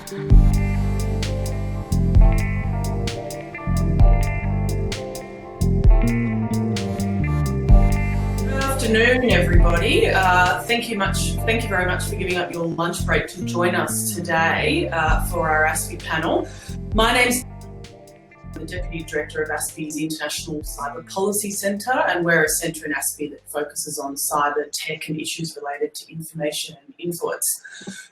Afternoon, everybody. Thank you very much for giving up your lunch break to join us today for our ASPI panel. My name's the Deputy Director of ASPI's International Cyber Policy Centre, and we're a centre in ASPI that focuses on cyber tech and issues related to information and influence.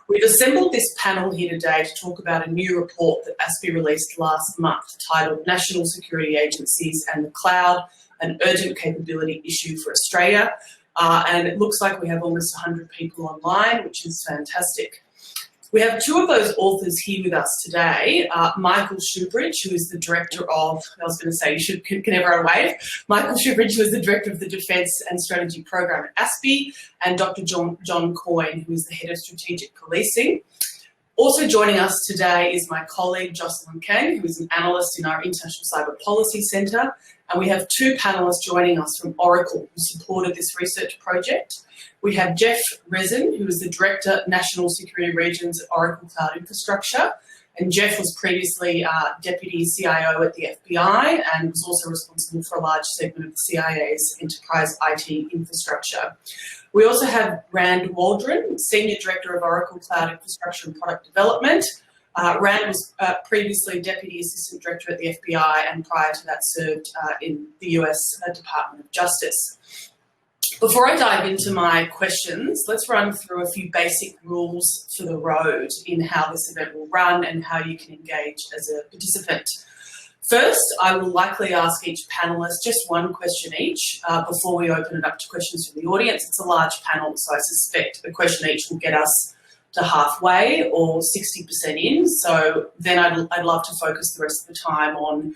We've assembled this panel here today to talk about a new report that ASPI released last month titled National Security Agencies and the Cloud, an urgent capability issue for Australia. And it looks like we have almost 100 people online, which is fantastic. We have two of those authors here with us today. Michael Shoebridge, who is the director of, I was going to say, can everyone wave? Michael Shoebridge, who is the director of the Defence and Strategy Program at ASPI, and Dr. John Coyne, who is the head of strategic policing. Also joining us today is my colleague, Jocelinn Kang, who is an analyst in our International Cyber Policy Centre. And we have two panellists joining us from Oracle, who supported this research project. We have Ressin, who is the Director, National Security Regions at Oracle Cloud Infrastructure. And Jeff was previously Deputy CIO at the FBI and was also responsible for a large segment of the CIA's enterprise IT infrastructure. We also have Rand Waldron, Senior Director of Oracle Cloud Infrastructure and Product Development. Rand was previously Deputy Assistant Director at the FBI and prior to that served in the US Department of Justice. Before I dive into my questions, let's run through a few basic rules for the road in how this event will run and how you can engage as a participant. First, I will likely ask each panellist just one question each before we open it up to questions from the audience. It's a large panel, so I suspect a question each will get us to halfway or 60% in. So then I'd love to focus the rest of the time on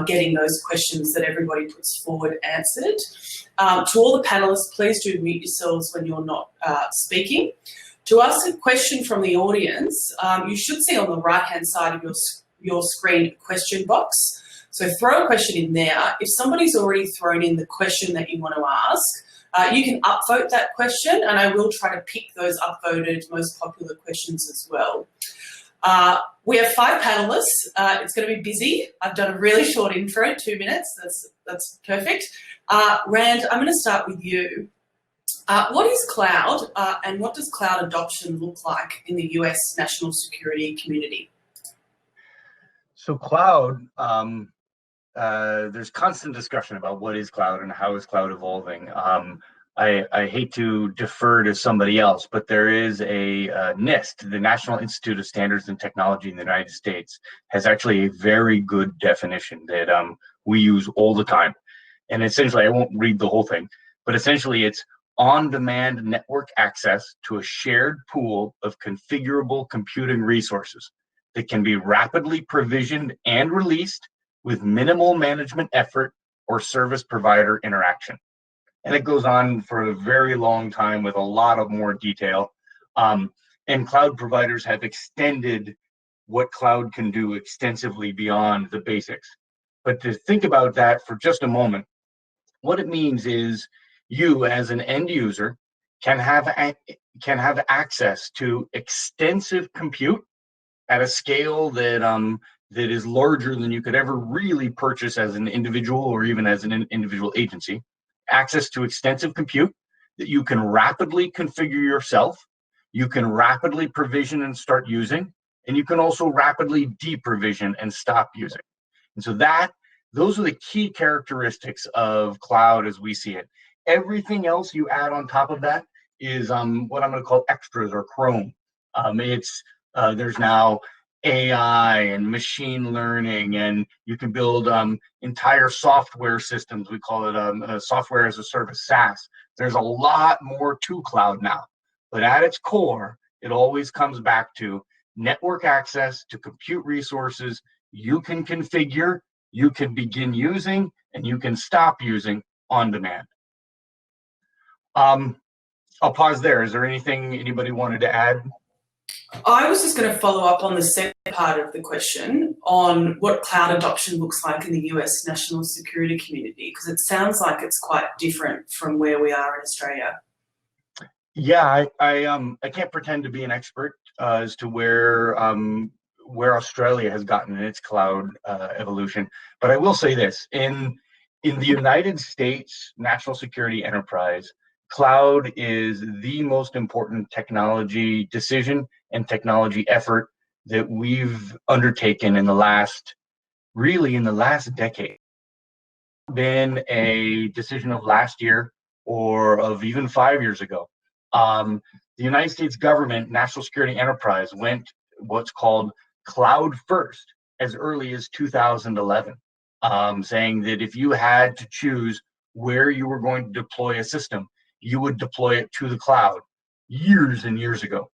getting those questions that everybody puts forward answered. To all the panellists, please do mute yourselves when you're not speaking. To ask a question from the audience, you should see on the right-hand side of your screen a question box. So throw a question in there. If somebody's already thrown in the question that you want to ask, you can upvote that question, and I will try to pick those upvoted most popular questions as well. We have 5 panellists. It's going to be busy. I've done a really short intro, 2 minutes. That's perfect. Rand, I'm going to start with you. What is cloud, and what does cloud adoption look like in the US national security community? So cloud, there's constant discussion about what is cloud and how is cloud evolving. I hate to defer to somebody else, but there is a NIST, the National Institute of Standards and Technology in the United States, has actually a very good definition that we use all the time. And essentially, I won't read the whole thing, but essentially it's on-demand network access to a shared pool of configurable computing resources that can be rapidly provisioned and released with minimal management effort or service provider interaction. And it goes on for a very long time with a lot of more detail. And cloud providers have extended what cloud can do extensively beyond the basics. But to think about that for just a moment, what it means is you as an end user can have access to extensive compute at a scale that is larger than you could ever really purchase as an individual or even as an individual agency. Access to extensive compute that you can rapidly configure yourself, you can rapidly provision and start using, and you can also rapidly deprovision and stop using. And so those are the key characteristics of cloud as we see it. Everything else you add on top of that is what I'm going to call extras or Chrome. There's now AI and machine learning, and you can build entire software systems. We call it software as a service, SaaS. There's a lot more to cloud now, but at its core, it always comes back to network access to compute resources you can configure, you can begin using, and you can stop using on demand. I'll pause there. Is there anything anybody wanted to add? I was just going to follow up on the second part of the question on what cloud adoption looks like in the US national security community, because it sounds like it's quite different from where we are in Australia. Yeah, I can't pretend to be an expert as to where where Australia has gotten in its cloud evolution. But I will say this, in the United States national security enterprise, cloud is the most important technology decision and technology effort that we've undertaken in the last decade. Been a decision of last year or of even 5 years ago. The United States government national security enterprise went what's called cloud first as early as 2011, saying that if you had to choose where you were going to deploy a system, you would deploy it to the cloud years and years ago.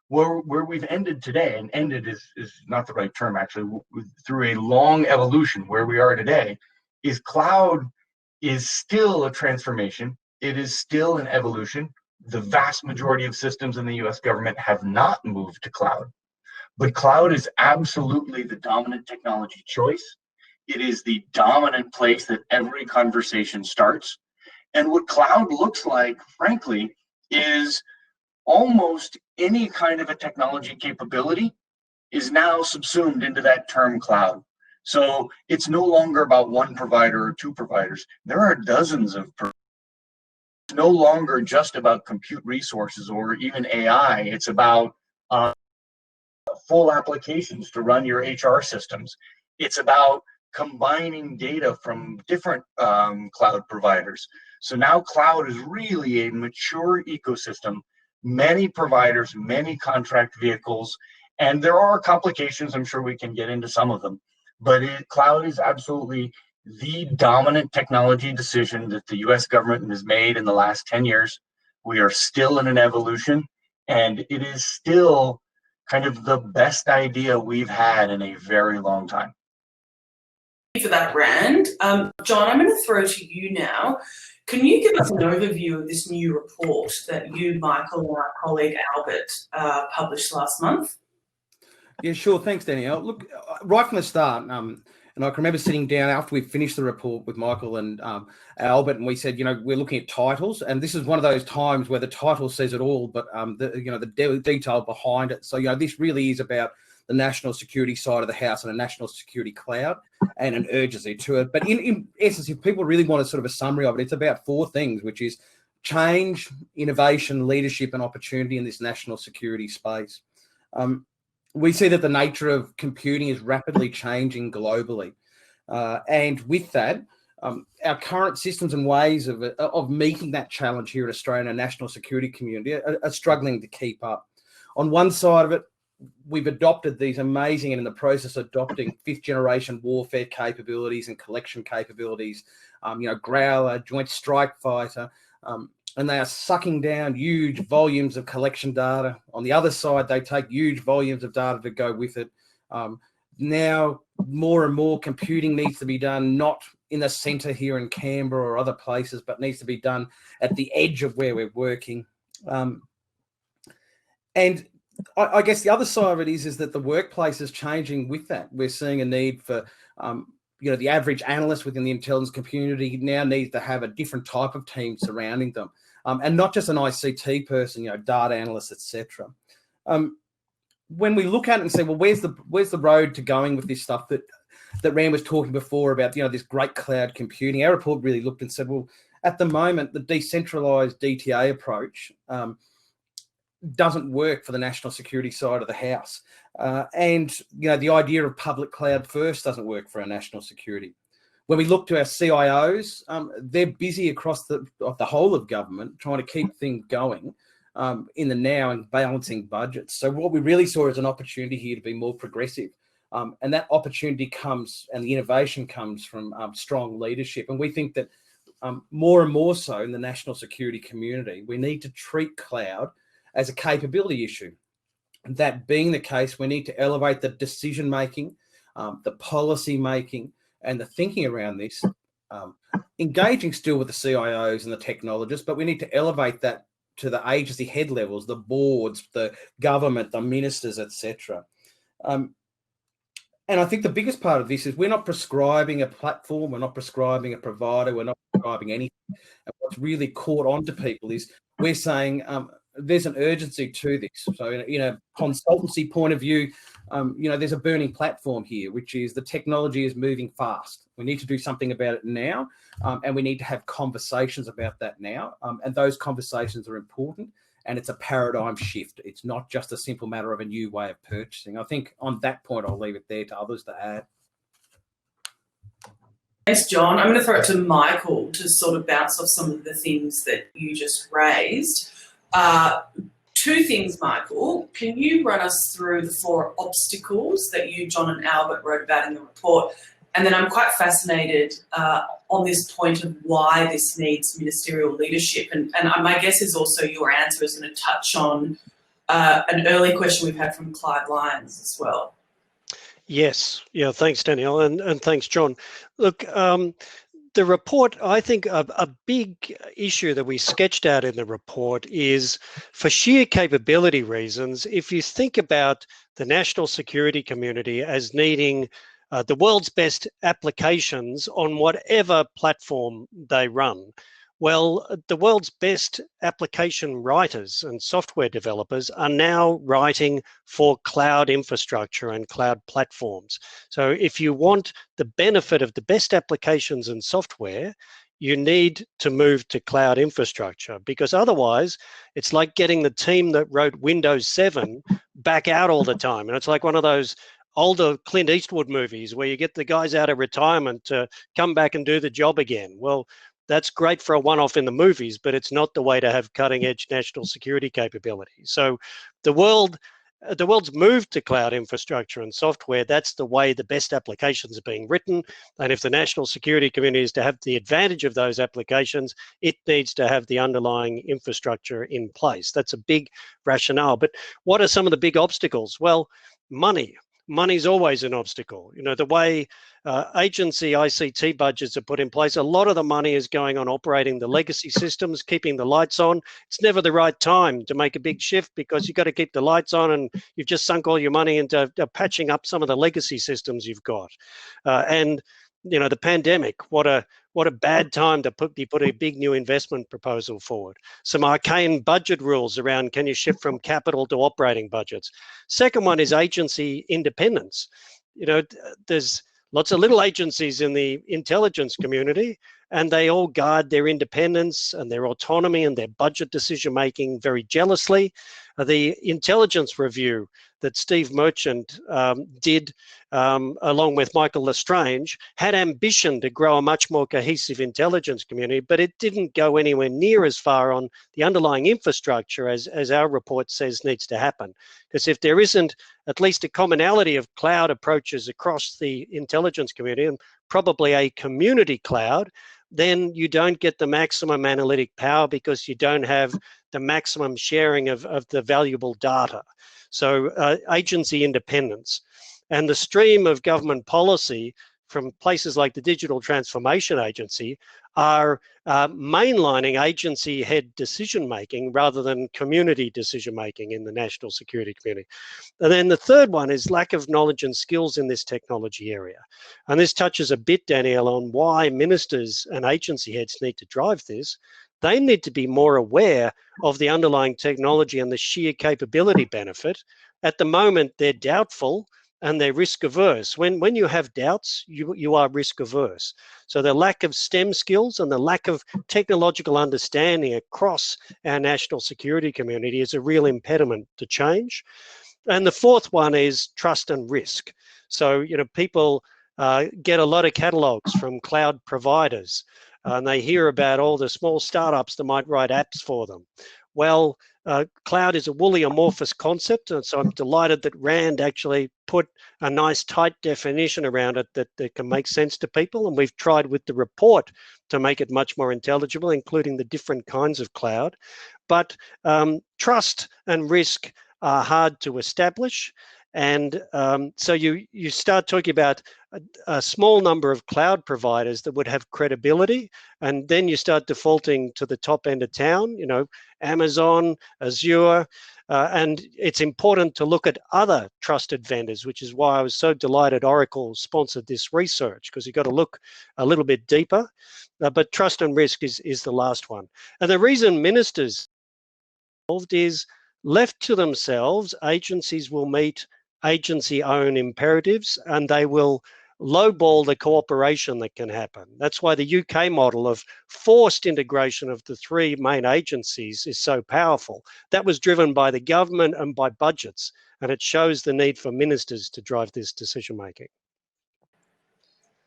Where we've ended today, and ended is not the right term actually, through a long evolution, where we are today is cloud is still a transformation. It is still an evolution. The vast majority of systems in the US government have not moved to cloud, but cloud is absolutely the dominant technology choice. It is the dominant place that every conversation starts. And what cloud looks like, frankly, is almost any kind of a technology capability is now subsumed into that term cloud. So it's no longer about one provider or two providers. There are dozens of providers. It's no longer just about compute resources or even AI. It's about full applications to run your HR systems. It's about combining data from different cloud providers. So now cloud is really a mature ecosystem, many providers, many contract vehicles, and there are complications. I'm sure we can get into some of them, but cloud is absolutely the dominant technology decision that the US government has made in the last 10 years. We are still in an evolution, and it is still kind of the best idea we've had in a very long time. Thank you for that, Rand. John, I'm going to throw to you now. Can you give us an overview of this new report that you, Michael, and our colleague Albert published last month? Yeah, sure. Thanks, Danielle. Look, right from the start, and I can remember sitting down after we finished the report with Michael and Albert, and we said, we're looking at titles, and this is one of those times where the title says it all, but the detail behind it. So, this really is about the national security side of the house and a national security cloud and an urgency to it. But in essence, if people really want a sort of a summary of it, it's about four things, which is change, innovation, leadership, and opportunity in this national security space. We see that the nature of computing is rapidly changing globally. And with that, our current systems and ways of meeting that challenge here in Australia and our national security community are struggling to keep up. On one side of it, we've adopted these amazing, and in the process of adopting fifth generation warfare capabilities and collection capabilities, Growler, Joint Strike Fighter, and they are sucking down huge volumes of collection data. On the other side, they take huge volumes of data to go with it. Now, more and more computing needs to be done, not in the center here in Canberra or other places, but needs to be done at the edge of where we're working. And I guess the other side of it is that the workplace is changing with that. We're seeing a need for, the average analyst within the intelligence community now needs to have a different type of team surrounding them, and not just an ICT person, data analysts, etc. When we look at it and say, well, where's the road to going with this stuff that Rand was talking before about, this great cloud computing? Our report really looked and said, well, at the moment, the decentralized DTA approach doesn't work for the national security side of the house. And the idea of public cloud first doesn't work for our national security. When we look to our CIOs, they're busy across the whole of government trying to keep things going in the now and balancing budgets. So what we really saw is an opportunity here to be more progressive. And that opportunity comes, and the innovation comes from strong leadership. And we think that more and more so in the national security community, we need to treat cloud as a capability issue. That being the case, we need to elevate the decision-making, the policy-making, and the thinking around this, engaging still with the CIOs and the technologists, but we need to elevate that to the agency head levels, the boards, the government, the ministers, etc. And I think the biggest part of this is we're not prescribing a platform, we're not prescribing a provider, we're not prescribing anything. And what's really caught on to people is we're saying there's an urgency to this. So in a consultancy point of view, there's a burning platform here, which is the technology is moving fast. We need to do something about it now, and we need to have conversations about that now. And those conversations are important, and it's a paradigm shift. It's not just a simple matter of a new way of purchasing. I think on that point, I'll leave it there to others to add. Thanks, John. I'm going to throw it to Michael to sort of bounce off some of the things that you just raised. Two things, Michael. Can you run us through the 4 obstacles that you, John and Albert wrote about in the report? And then I'm quite fascinated on this point of why this needs ministerial leadership. And my guess is also your answer is going to touch on an early question we've had from Clive Lyons as well. Yes. Yeah. Thanks, Danielle, and thanks, John. Look, the report, I think a big issue that we sketched out in the report is, for sheer capability reasons, if you think about the national security community as needing the world's best applications on whatever platform they run, well, the world's best application writers and software developers are now writing for cloud infrastructure and cloud platforms. So if you want the benefit of the best applications and software, you need to move to cloud infrastructure, because otherwise it's like getting the team that wrote Windows 7 back out all the time. And it's like one of those older Clint Eastwood movies where you get the guys out of retirement to come back and do the job again. Well, that's great for a one-off in the movies, but it's not the way to have cutting-edge national security capability. So the world's moved to cloud infrastructure and software. That's the way the best applications are being written. And if the national security community is to have the advantage of those applications, it needs to have the underlying infrastructure in place. That's a big rationale. But what are some of the big obstacles? Well, money. Money's always an obstacle. The way agency ICT budgets are put in place, a lot of the money is going on operating the legacy systems, keeping the lights on. It's never the right time to make a big shift, because you've got to keep the lights on, and you've just sunk all your money into patching up some of the legacy systems you've got. And the pandemic, what a bad time to put a big new investment proposal forward. Some arcane budget rules around, can you shift from capital to operating budgets? Second one is agency independence. There's lots of little agencies in the intelligence community, and they all guard their independence and their autonomy and their budget decision-making very jealously. The intelligence review that Steve Merchant did along with Michael Lestrange had ambition to grow a much more cohesive intelligence community, but it didn't go anywhere near as far on the underlying infrastructure as our report says needs to happen. Because if there isn't at least a commonality of cloud approaches across the intelligence community, and probably a community cloud, then you don't get the maximum analytic power, because you don't have the maximum sharing of the valuable data. So agency independence. And the stream of government policy from places like the Digital Transformation Agency are mainlining agency head decision-making rather than community decision-making in the national security community. And then the third one is lack of knowledge and skills in this technology area. And this touches a bit, Danielle, on why ministers and agency heads need to drive this. They need to be more aware of the underlying technology and the sheer capability benefit. At the moment, they're doubtful and they're risk averse. When you have doubts, you are risk averse. So the lack of STEM skills and the lack of technological understanding across our national security community is a real impediment to change. And the fourth one is trust and risk. So, people get a lot of catalogs from cloud providers, and they hear about all the small startups that might write apps for them. Well, cloud is a woolly amorphous concept, and so I'm delighted that RAND actually put a nice tight definition around it that can make sense to people, and we've tried with the report to make it much more intelligible, including the different kinds of cloud. But trust and risk are hard to establish, and so you start talking about a small number of cloud providers that would have credibility, and then you start defaulting to the top end of town, Amazon, Azure, and it's important to look at other trusted vendors, which is why I was so delighted Oracle sponsored this research, because you've got to look a little bit deeper, but trust and risk is the last one. And the reason ministers involved is, left to themselves, agencies will meet agency-owned imperatives, and they will lowball the cooperation that can happen. That's why the UK model of forced integration of the three main agencies is so powerful. That was driven by the government and by budgets, and it shows the need for ministers to drive this decision-making.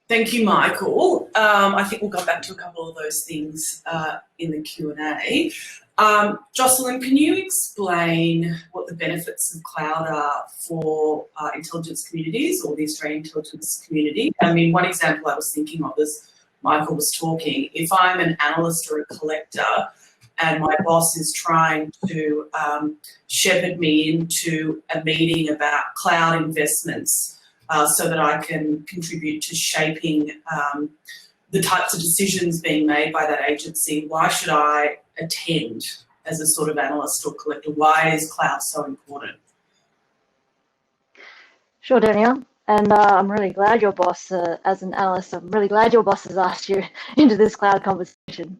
Thank you, Michael. I think we'll go back to a couple of those things in the Q&A. Jocelyn, can you explain what the benefits of cloud are for intelligence communities or the Australian intelligence community? I mean, one example I was thinking of as Michael was talking, if I'm an analyst or a collector and my boss is trying to shepherd me into a meeting about cloud investments, so that I can contribute to shaping the types of decisions being made by that agency, why should I attend as a sort of analyst or collector? Why is cloud so important? Sure, Danielle. And I'm really glad your boss, as an analyst, I'm really glad your boss has asked you into this cloud conversation.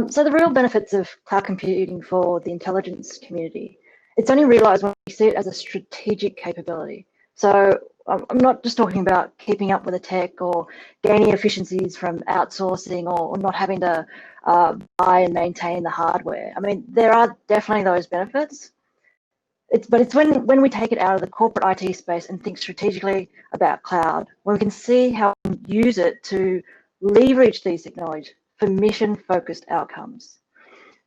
So the real benefits of cloud computing for the intelligence community, it's only realised when we see it as a strategic capability. So I'm not just talking about keeping up with the tech or gaining efficiencies from outsourcing or not having to buy and maintain the hardware. I mean, there are definitely those benefits. But it's when we take it out of the corporate IT space and think strategically about cloud, when we can see how we can use it to leverage these technologies for mission-focused outcomes.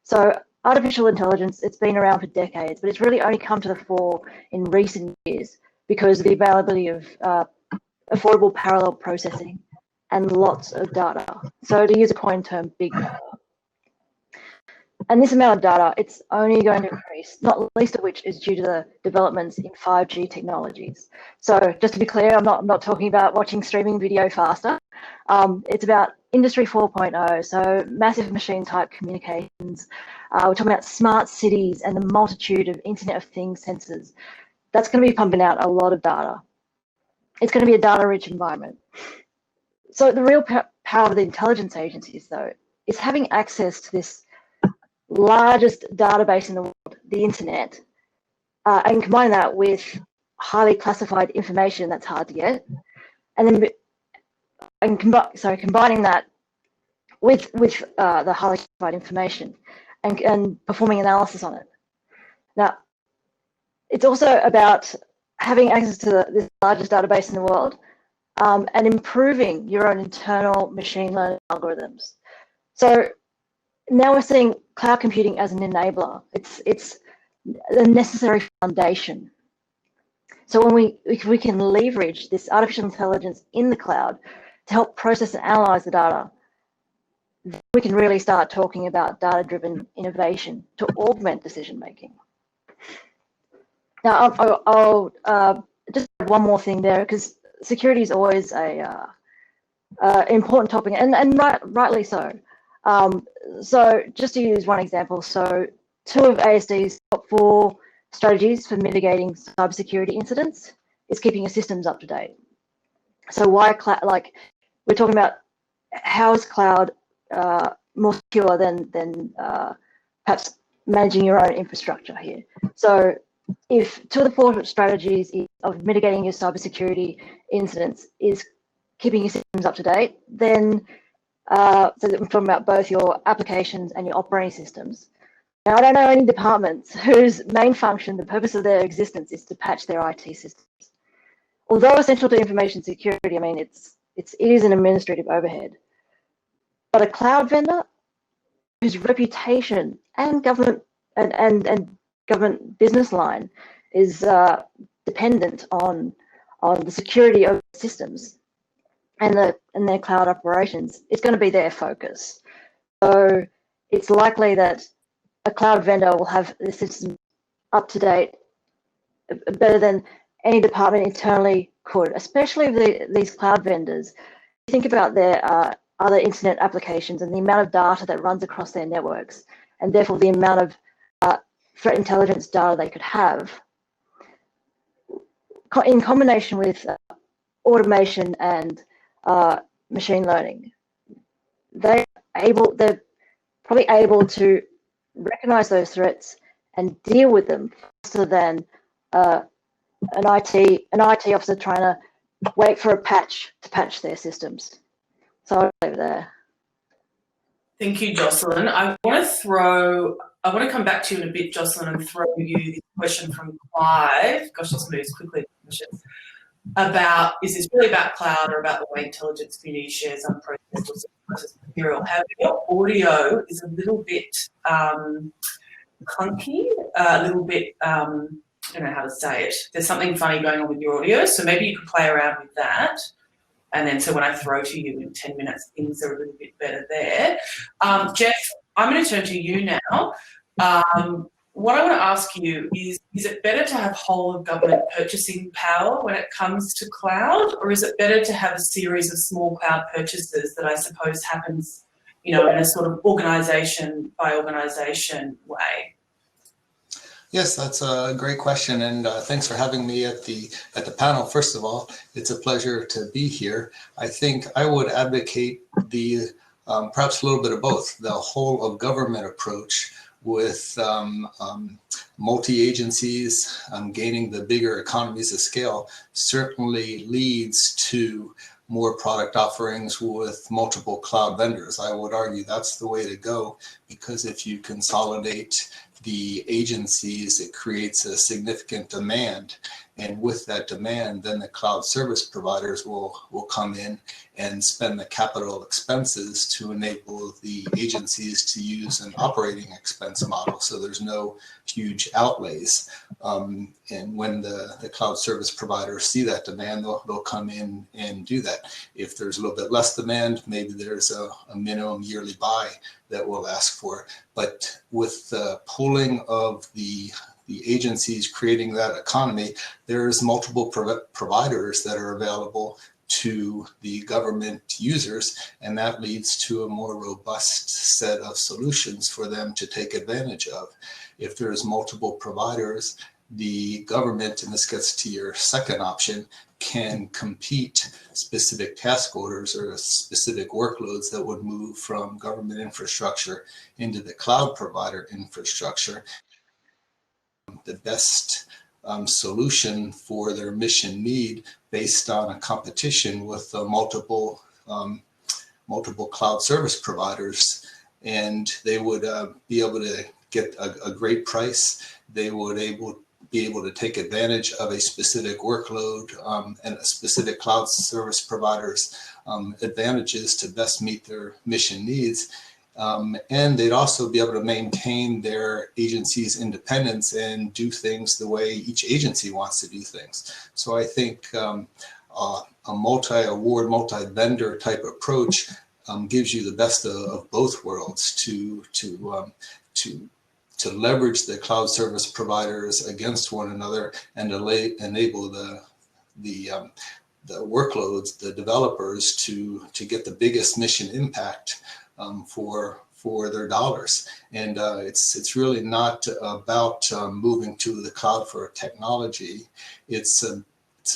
So artificial intelligence, it's been around for decades, but it's really only come to the fore in recent years because of the availability of affordable parallel processing and lots of data. So to use a Coyne term, big data. And this amount of data, it's only going to increase, not least of which is due to the developments in 5G technologies. So just to be clear, I'm not talking about watching streaming video faster. It's about Industry 4.0, so massive machine type communications. We're talking about smart cities and the multitude of Internet of Things sensors. That's going to be pumping out a lot of data. It's going to be a data-rich environment. So the real power of the intelligence agencies, though, is having access to this largest database in the world, the Internet, and combine that with highly classified information that's hard to get, and then combining that with the highly classified information and performing analysis on it. Now, it's also about having access to this largest database in the world and improving your own internal machine learning algorithms. So now we're seeing cloud computing as an enabler. It's a necessary foundation. So if we can leverage this artificial intelligence in the cloud to help process and analyze the data, we can really start talking about data-driven innovation to augment decision-making. Now, I'll just add one more thing there, because security is always a important topic, and rightly so. So just to use one example, so 2 of ASD's top 4 strategies for mitigating cybersecurity incidents is keeping your systems up to date. So why cloud? Like, we're talking about how is cloud more secure than perhaps managing your own infrastructure here. So if 2 of the 4 strategies of mitigating your cybersecurity incidents is keeping your systems up to date, then so that we're talking about both your applications and your operating systems. Now, I don't know any departments whose main function, the purpose of their existence, is to patch their IT systems. Although essential to information security, I mean, it is an administrative overhead. But a cloud vendor whose reputation and government and government business line is dependent on the security of systems and their cloud operations, it's going to be their focus. So it's likely that a cloud vendor will have the system up to date better than any department internally could, especially if these cloud vendors think about their other internet applications and the amount of data that runs across their networks, and therefore the amount of threat intelligence data they could have. In combination with automation and machine learning, they're probably able to recognize those threats and deal with them faster than an IT officer trying to wait for a patch to patch their systems. So I'll leave it there. Thank you, Jocelyn. I want to come back to you in a bit, Jocelyn, and throw you the question from Clive. Gosh, this moves quickly. About, is this really about cloud or about the way intelligence community shares unprocessed or processed material? However, your audio is a little bit clunky, a little bit, I don't know how to say it. There's something funny going on with your audio, so maybe you could play around with that. And then so when I throw to you in 10 minutes, things are a little bit better there. Jeff, I'm going to turn to you now. What I want to ask you is it better to have whole of government purchasing power when it comes to cloud, or is it better to have a series of small cloud purchases that I suppose happens, in a sort of organisation by organisation way? Yes, that's a great question, and thanks for having me at the panel. First of all, it's a pleasure to be here. I think I would advocate the perhaps a little bit of both, the whole of government approach with multi-agencies gaining the bigger economies of scale certainly leads to more product offerings with multiple cloud vendors. I would argue that's the way to go, because if you consolidate the agencies, it creates a significant demand. And with that demand, then the cloud service providers will come in and spend the capital expenses to enable the agencies to use an operating expense model. So there's no huge outlays. And when the cloud service providers see that demand, they'll come in and do that. If there's a little bit less demand, maybe there's a minimum yearly buy that we'll ask for. But with the pooling of the agencies creating that economy, there's multiple providers that are available to the government users, and that leads to a more robust set of solutions for them to take advantage of. If there's multiple providers, the government, and this gets to your second option, can compete specific task orders or specific workloads that would move from government infrastructure into the cloud provider infrastructure. The best solution for their mission need based on a competition with multiple cloud service providers, and they would be able to get a great price. They would be able to take advantage of a specific workload and a specific cloud service provider's advantages to best meet their mission needs. And they'd also be able to maintain their agency's independence and do things the way each agency wants to do things. So I think a multi-award, multi-vendor type approach gives you the best of both worlds to leverage the cloud service providers against one another and enable the workloads, the developers to get the biggest mission impact for their dollars. And it's really not about moving to the cloud for technology. It's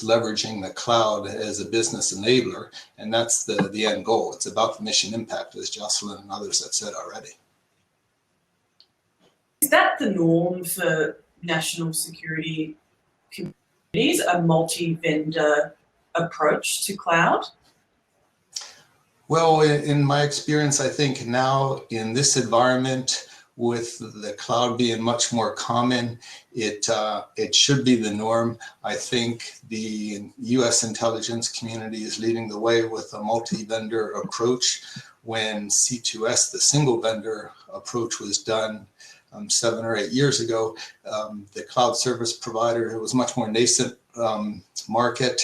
leveraging the cloud as a business enabler, and that's the end goal. It's about the mission impact, as Jocelyn and others have said already. Is that the norm for national security communities, a multi-vendor approach to cloud? Well, in my experience, I think now in this environment, with the cloud being much more common, it should be the norm. I think the U.S. intelligence community is leading the way with a multi-vendor approach. When C2S, the single vendor approach, was done 7 or 8 years ago, the cloud service provider, it was much more nascent market.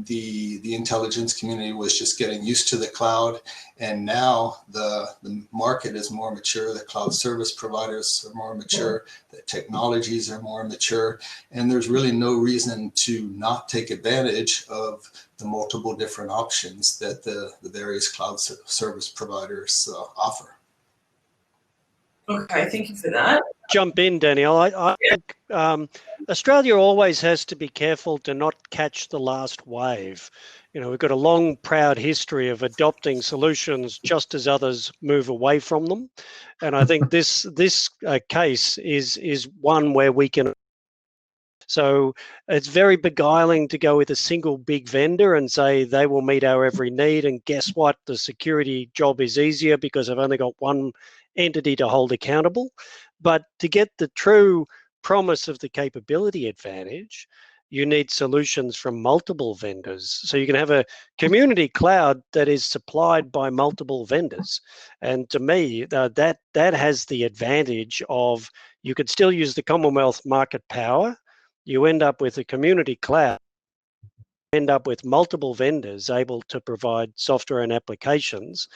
The intelligence community was just getting used to the cloud, and now the market is more mature, the cloud service providers are more mature, the technologies are more mature, and there's really no reason to not take advantage of the multiple different options that the various cloud service providers offer. Okay, thank you for that. Jump in, Danielle. I think Australia always has to be careful to not catch the last wave. We've got a long, proud history of adopting solutions just as others move away from them, and I think this case is one where we can So it's very beguiling to go with a single big vendor and say they will meet our every need. And guess what? The security job is easier because I've only got one entity to hold accountable. But to get the true promise of the capability advantage, you need solutions from multiple vendors. So you can have a community cloud that is supplied by multiple vendors. And to me, that has the advantage of you could still use the Commonwealth market power. You end up with a community cloud, end up with multiple vendors able to provide software and applications,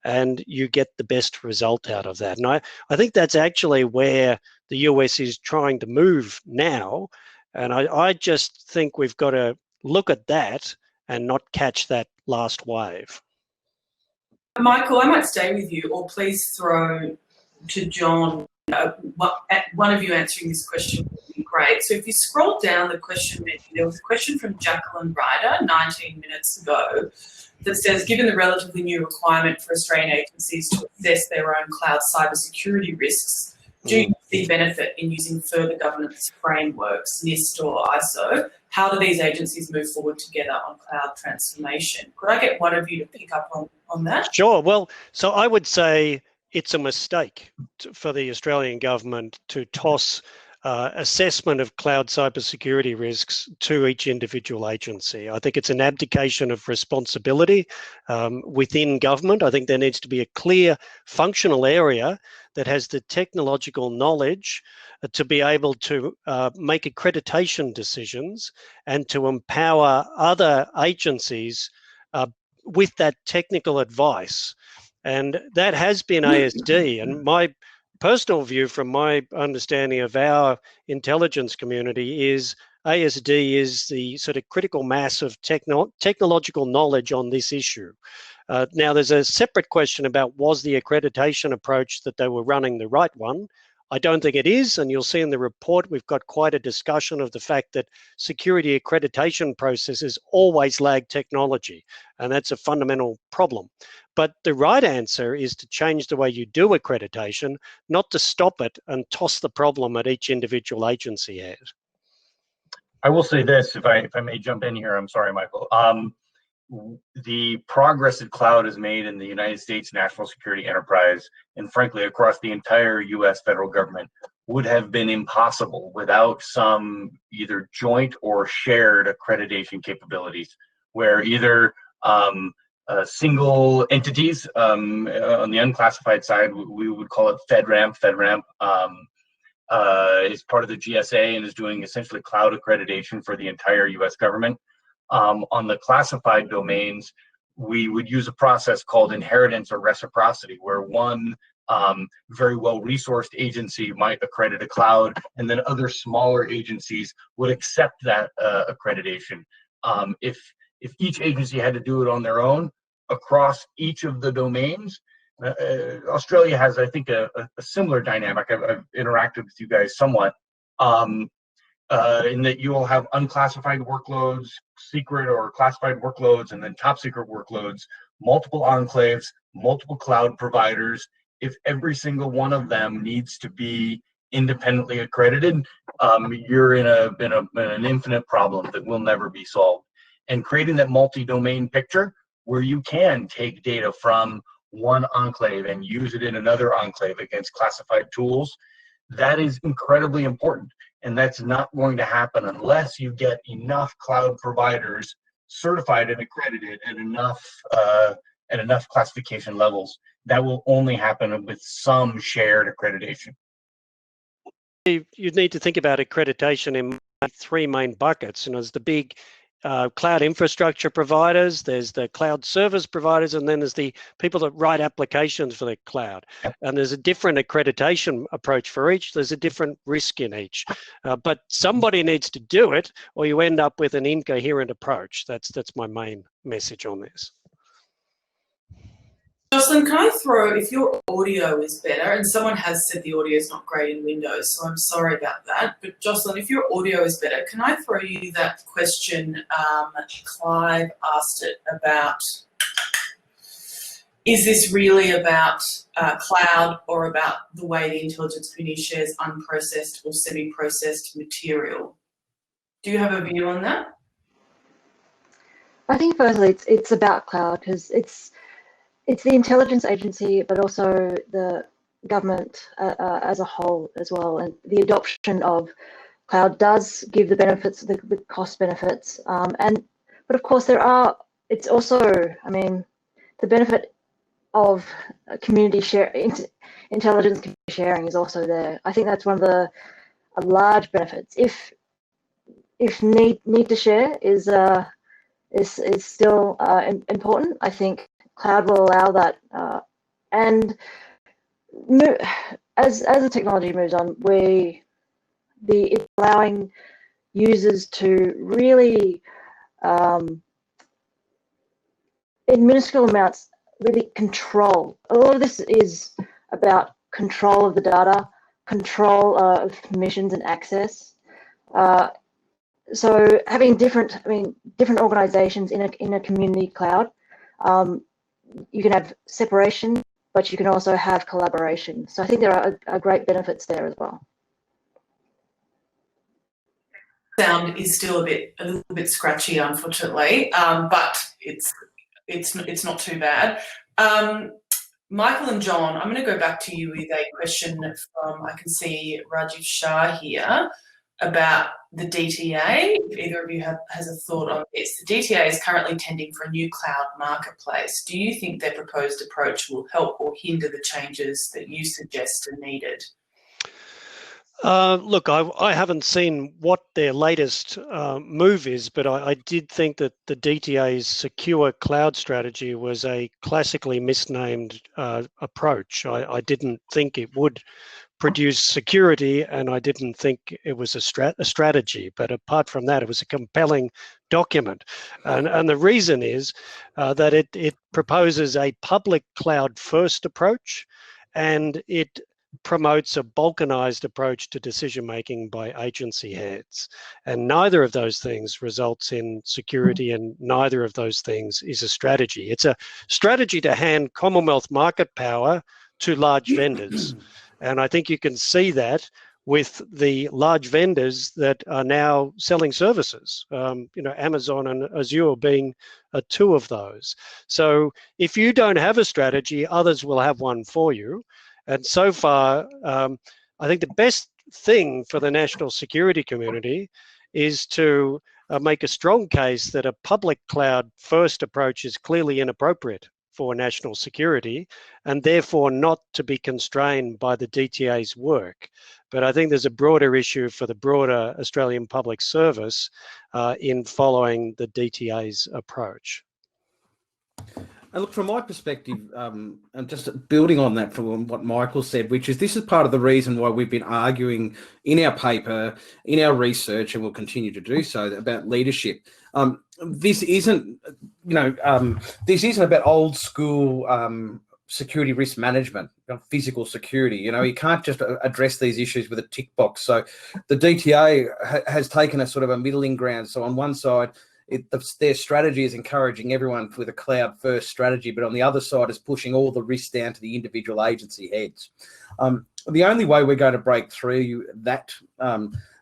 and you get the best result out of that. And I think that's actually where the US is trying to move now. And I just think we've got to look at that and not catch that last wave. Michael, I might stay with you, or please throw to John. One of you answering this question would be great. So if you scroll down the question menu, there was a question from Jocelinn Ryder 19 minutes ago that says, given the relatively new requirement for Australian agencies to assess their own cloud cybersecurity risks, do you see benefit in using further governance frameworks, NIST or ISO? How do these agencies move forward together on cloud transformation? Could I get one of you to pick up on that? Sure. Well, so I would say it's a mistake for the Australian government to toss assessment of cloud cybersecurity risks to each individual agency. I think it's an abdication of responsibility within government. I think there needs to be a clear functional area that has the technological knowledge to be able to make accreditation decisions and to empower other agencies with that technical advice. And that has been ASD. And my personal view, from my understanding of our intelligence community, is ASD is the sort of critical mass of technological knowledge on this issue. Now, there's a separate question about, was the accreditation approach that they were running the right one? I don't think it is, and you'll see in the report we've got quite a discussion of the fact that security accreditation processes always lag technology, and that's a fundamental problem. But the right answer is to change the way you do accreditation, not to stop it and toss the problem at each individual agency head. I will say this, if I may jump in here, I'm sorry, Michael. The progress that cloud has made in the United States national security enterprise, and frankly across the entire US federal government, would have been impossible without some either joint or shared accreditation capabilities, where either single entities, on the unclassified side, we would call it FedRAMP is part of the GSA and is doing essentially cloud accreditation for the entire US government. On the classified domains, we would use a process called inheritance or reciprocity, where one very well-resourced agency might accredit a cloud, and then other smaller agencies would accept that accreditation. If each agency had to do it on their own across each of the domains, Australia has, I think, a similar dynamic. I've interacted with you guys somewhat. In that you will have unclassified workloads, secret or classified workloads, and then top secret workloads, multiple enclaves, multiple cloud providers. If every single one of them needs to be independently accredited, you're in an infinite problem that will never be solved. And creating that multi-domain picture where you can take data from one enclave and use it in another enclave against classified tools, that is incredibly important. And that's not going to happen unless you get enough cloud providers certified and accredited at enough classification levels. That will only happen with some shared accreditation. You need to think about accreditation in three main buckets. There's the big cloud infrastructure providers, there's the cloud service providers, and then there's the people that write applications for the cloud. And there's a different accreditation approach for each. There's a different risk in each. But somebody needs to do it, or you end up with an incoherent approach. That's my main message on this. Jocelyn, can I throw, if your audio is better, and someone has said the audio is not great in Windows, so I'm sorry about that, but Jocelyn, if your audio is better, can I throw you that question Clive asked it about, is this really about cloud or about the way the intelligence community shares unprocessed or semi-processed material? Do you have a view on that? I think firstly it's about cloud because it's the intelligence agency, but also the government as a whole as well. And the adoption of cloud does give the benefits, the cost benefits. But of course it's also, I mean, the benefit of community share, intelligence community sharing is also there. I think that's one of the large benefits. If need to share is still important, I think cloud will allow that. And as the technology moves on, it's allowing users to really, in minuscule amounts, really control. A lot of this is about control of the data, control of permissions and access. So having different organizations in a community cloud, you can have separation, but you can also have collaboration. So I think there are great benefits there as well. Sound is still a little bit scratchy, unfortunately, but it's not too bad. Michael and John, I'm going to go back to you with a question from, I can see Rajiv Shah here, about the DTA. If either of you has a thought on this. The DTA is currently tending for a new cloud marketplace. Do you think their proposed approach will help or hinder the changes that you suggest are needed? Look, I haven't seen what their latest move is, but I did think that the DTA's secure cloud strategy was a classically misnamed approach. I didn't think it would produce security, and I didn't think it was a strategy. But apart from that, it was a compelling document. And the reason is that it proposes a public cloud first approach, and it promotes a balkanized approach to decision making by agency heads. And neither of those things results in security, and neither of those things is a strategy. It's a strategy to hand Commonwealth market power to large vendors. And I think you can see that with the large vendors that are now selling services, Amazon and Azure being two of those. So if you don't have a strategy, others will have one for you. And so far, I think the best thing for the national security community is to make a strong case that a public cloud first approach is clearly inappropriate for national security, and therefore not to be constrained by the DTA's work. But I think there's a broader issue for the broader Australian public service in following the DTA's approach. And look, from my perspective, and just building on that from what Michael said, which is this is part of the reason why we've been arguing in our paper, in our research, and will continue to do so, about leadership. This isn't, this isn't about old school security risk management, physical security. You can't just address these issues with a tick box. So the DTA has taken a sort of a middling ground. So on one side, their strategy is encouraging everyone with a cloud-first strategy, but on the other side is pushing all the risks down to the individual agency heads. The only way we're going to break through that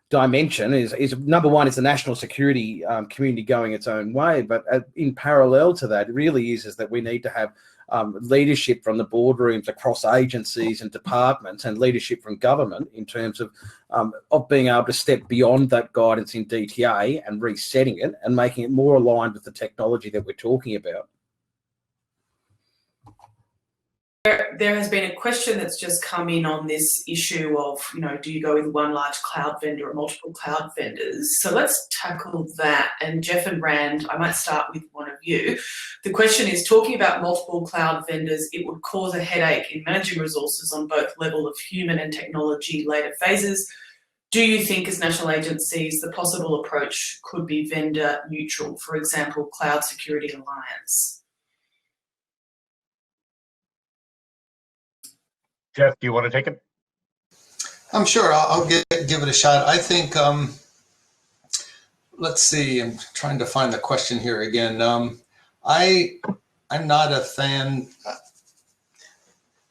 dimension is number one, is the national security community going its own way, but in parallel to that, really is that we need to have leadership from the boardrooms across agencies and departments, and leadership from government in terms of being able to step beyond that guidance in DTA and resetting it and making it more aligned with the technology that we're talking about. There has been a question that's just come in on this issue of, do you go with one large cloud vendor or multiple cloud vendors? So let's tackle that. And Jeff and Rand, I might start with one of you. The question is, talking about multiple cloud vendors, it would cause a headache in managing resources on both level of human and technology later phases. Do you think as national agencies, the possible approach could be vendor neutral, for example, Cloud Security Alliance? Jeff, do you want to take it? I'm sure. I'll give it a shot. I think, let's see, I'm trying to find the question here again. I'm not a fan.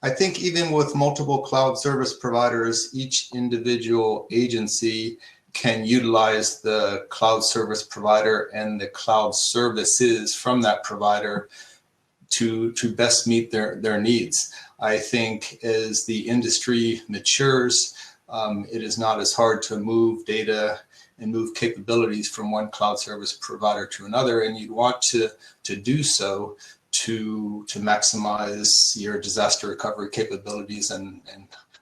I think even with multiple cloud service providers, each individual agency can utilize the cloud service provider and the cloud services from that provider to best meet their needs. I think as the industry matures, it is not as hard to move data and move capabilities from one cloud service provider to another, and you'd want to do so to maximize your disaster recovery capabilities and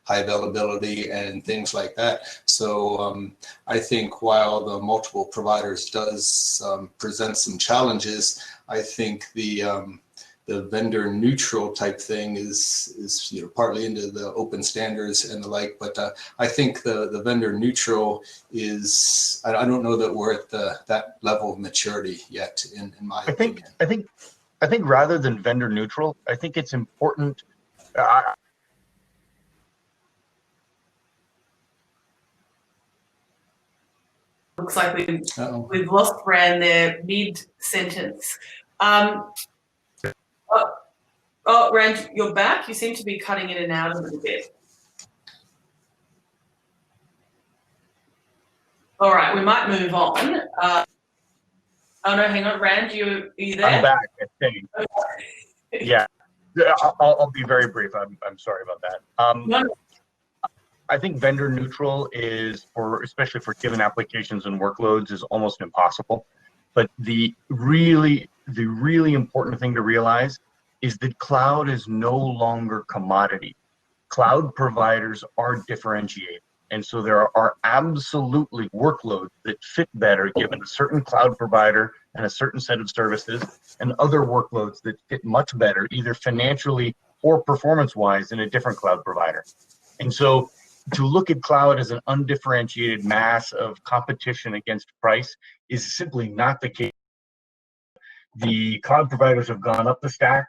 high availability and things like that. So I think while the multiple providers does present some challenges, I think the vendor neutral type thing is partly into the open standards and the like, but I think the vendor neutral is, I don't know that we're at that level of maturity yet, in my opinion. I think rather than vendor neutral, I think it's important. Looks like we've lost Rand there mid-sentence. Oh, Rand, you're back. You seem to be cutting in and out a little bit. All right, we might move on. Oh no, hang on, Rand, are you there? I'm back, I think. Okay. Yeah, I'll be very brief. I'm sorry about that. No. I think vendor neutral is, especially for given applications and workloads, is almost impossible. But the really important thing to realize is that cloud is no longer commodity. Cloud providers are differentiated. And so there are absolutely workloads that fit better given a certain cloud provider and a certain set of services, and other workloads that fit much better, either financially or performance-wise, in a different cloud provider. And so to look at cloud as an undifferentiated mass of competition against price is simply not the case. The cloud providers have gone up the stack,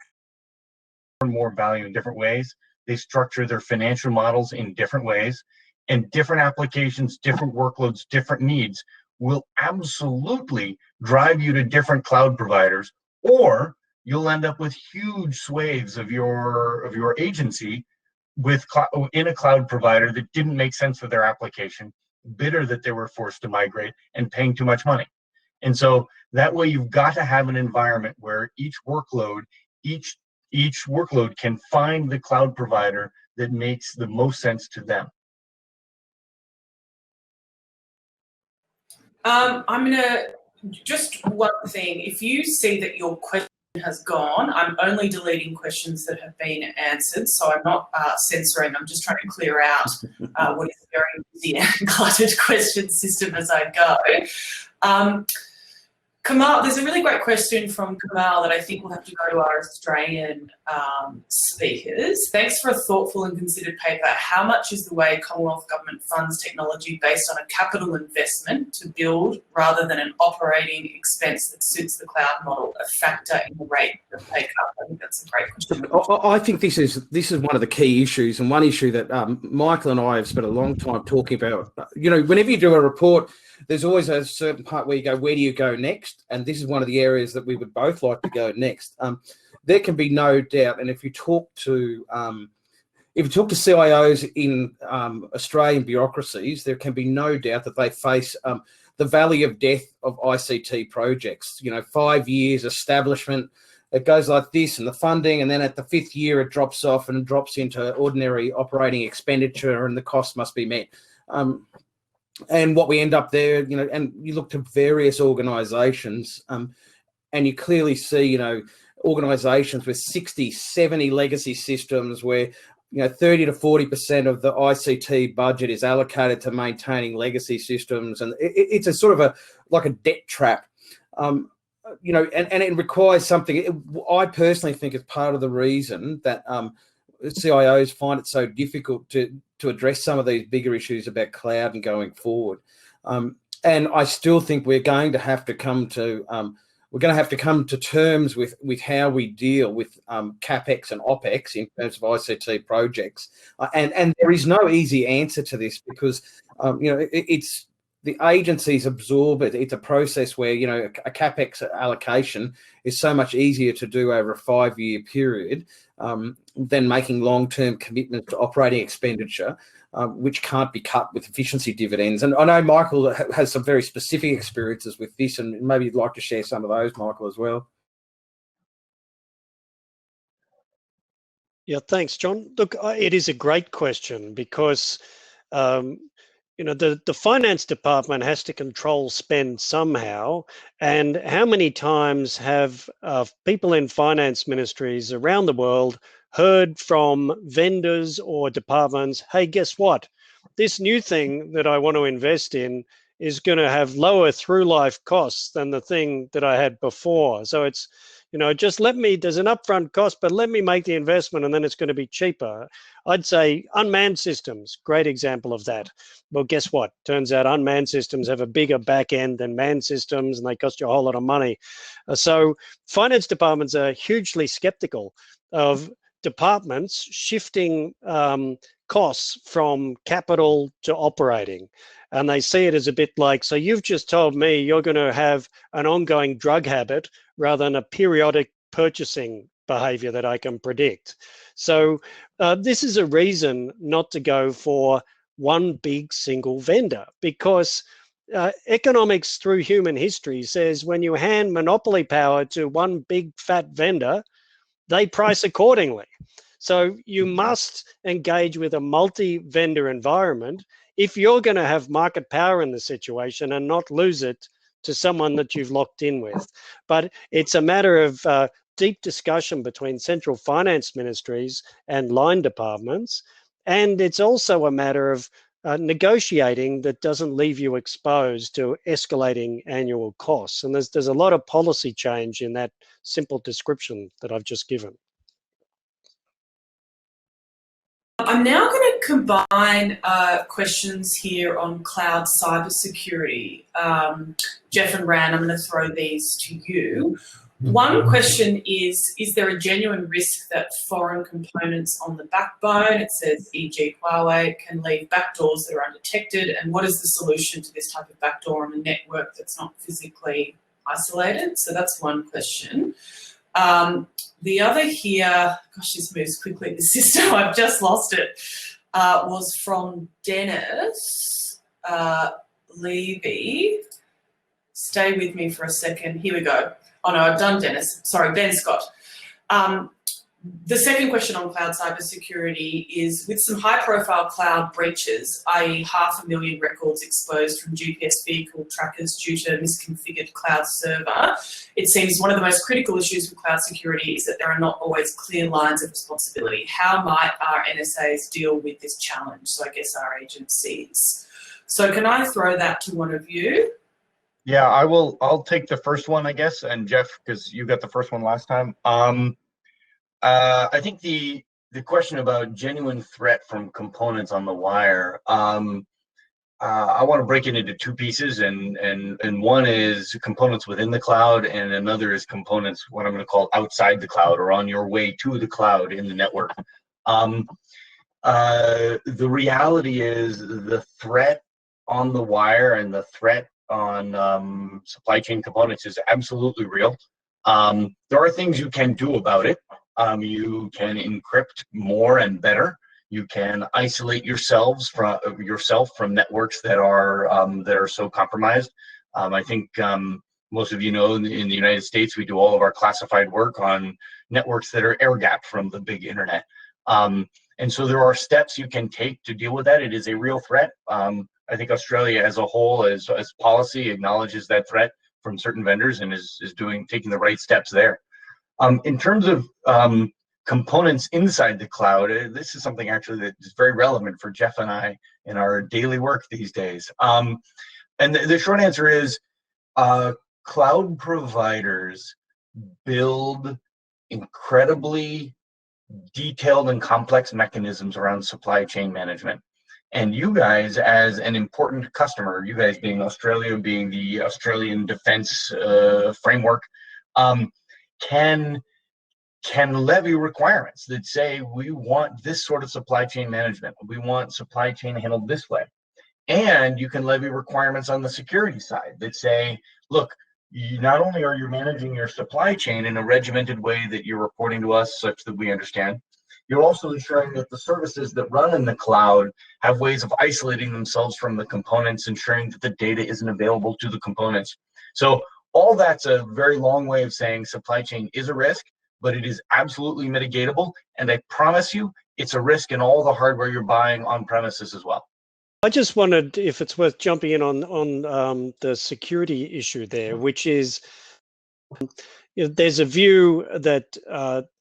more value in different ways. They structure their financial models in different ways, and different applications, different workloads, different needs will absolutely drive you to different cloud providers, or you'll end up with huge swathes of your agency in a cloud provider that didn't make sense for their application, bitter that they were forced to migrate, and paying too much money. And so that way you've got to have an environment where each workload can find the cloud provider that makes the most sense to them. I'm gonna, just one thing, if you see that your question has gone, I'm only deleting questions that have been answered, so I'm not censoring, I'm just trying to clear out what is a very busy and cluttered question system as I go. Kamal, there's a really great question from Kamal that I think will have to go to our Australian speakers. Thanks for a thoughtful and considered paper. How much is the way Commonwealth Government funds technology based on a capital investment to build rather than an operating expense that suits the cloud model a factor in the rate of take up? I think that's a great question. I think this is one of the key issues, and one issue that Michael and I have spent a long time talking about. Whenever you do a report, there's always a certain part where you go, where do you go next? And this is one of the areas that we would both like to go next. There can be no doubt, and if you talk to CIOs in Australian bureaucracies, there can be no doubt that they face the valley of death of ICT projects. 5 years establishment, it goes like this, and the funding, and then at the 5th year it drops off and drops into ordinary operating expenditure, and the cost must be met. And what we end up there, and you look to various organisations, and you clearly see, organisations with 60, 70 legacy systems where, 30 to 40% of the ICT budget is allocated to maintaining legacy systems, and it's a sort of like a debt trap, and it requires something. I personally think it's part of the reason that CIOs find it so difficult to address some of these bigger issues about cloud and going forward. And I still think we're going to have to come to terms with how we deal with capex and opex in terms of ICT projects. And there is no easy answer to this because the agencies absorb it. It's a process where, you know, a capex allocation is so much easier to do over a 5-year period than making long-term commitments to operating expenditure, which can't be cut with efficiency dividends. And I know Michael has some very specific experiences with this, and maybe you'd like to share some of those, Michael, as well. Yeah, thanks, John. Look, it is a great question because, you know, the finance department has to control spend somehow. And how many times have people in finance ministries around the world heard from vendors or departments, hey, guess what? This new thing that I want to invest in is going to have lower through life costs than the thing that I had before. So it's, you know, just let me, there's an upfront cost, but let me make the investment and then it's going to be cheaper. I'd say unmanned systems, great example of that. Well, guess what? Turns out unmanned systems have a bigger back end than manned systems and they cost you a whole lot of money. So finance departments are hugely skeptical of departments shifting costs from capital to operating. And they see it as a bit like, so you've just told me you're going to have an ongoing drug habit rather than a periodic purchasing behavior that I can predict. So this is a reason not to go for one big single vendor, because economics through human history says when you hand monopoly power to one big fat vendor, they price accordingly. So you must engage with a multi-vendor environment if you're going to have market power in the situation and not lose it to someone that you've locked in with. But it's a matter of deep discussion between central finance ministries and line departments. And it's also a matter of negotiating that doesn't leave you exposed to escalating annual costs. And there's a lot of policy change in that simple description that I've just given. I'm now going to combine questions here on cloud cybersecurity. Jeff and Ran, I'm going to throw these to you. One question is there a genuine risk that foreign components on the backbone, it says e.g. Huawei, can leave backdoors that are undetected? And what is the solution to this type of backdoor on a network that's not physically isolated? So that's one question. The other here, gosh, this moves quickly, the system, I've just lost it, was from Dennis Levy. Stay with me for a second. Here we go. Oh no, I've done Dennis. Sorry, Ben Scott. The second question on cloud cybersecurity is, with some high-profile cloud breaches, i.e. 500,000 records exposed from GPS vehicle trackers due to misconfigured cloud server, it seems one of the most critical issues with cloud security is that there are not always clear lines of responsibility. How might our NSAs deal with this challenge? So I guess our agencies. So can I throw that to one of you? Yeah, I'll take the first one, I guess, and Jeff, because you got the first one last time. I think the question about genuine threat from components on the wire, I want to break it into two pieces, and one is components within the cloud, and another is components, what I'm going to call outside the cloud or on your way to the cloud in the network. The reality is the threat on the wire and the threat on supply chain components is absolutely real. There are things you can do about it. You can encrypt more and better. You can isolate yourself from networks that are so compromised. I think most of you know in the United States we do all of our classified work on networks that are air-gapped from the big internet. And so there are steps you can take to deal with that. It is a real threat. I think Australia as a whole, as policy, acknowledges that threat from certain vendors and is taking the right steps there. In terms of components inside the cloud, this is something actually that is very relevant for Jeff and I in our daily work these days. And the short answer is cloud providers build incredibly detailed and complex mechanisms around supply chain management. And you guys, as an important customer, you guys being Australia, being the Australian defense framework, can levy requirements that say we want this sort of supply chain management. We want supply chain handled this way. And you can levy requirements on the security side that say, look, you not only are you managing your supply chain in a regimented way that you're reporting to us such that we understand, you're also ensuring that the services that run in the cloud have ways of isolating themselves from the components, ensuring that the data isn't available to the components. So all that's a very long way of saying supply chain is a risk, but it is absolutely mitigatable. And I promise you, it's a risk in all the hardware you're buying on premises as well. I just wondered if it's worth jumping in on the security issue there, which is, there's a view that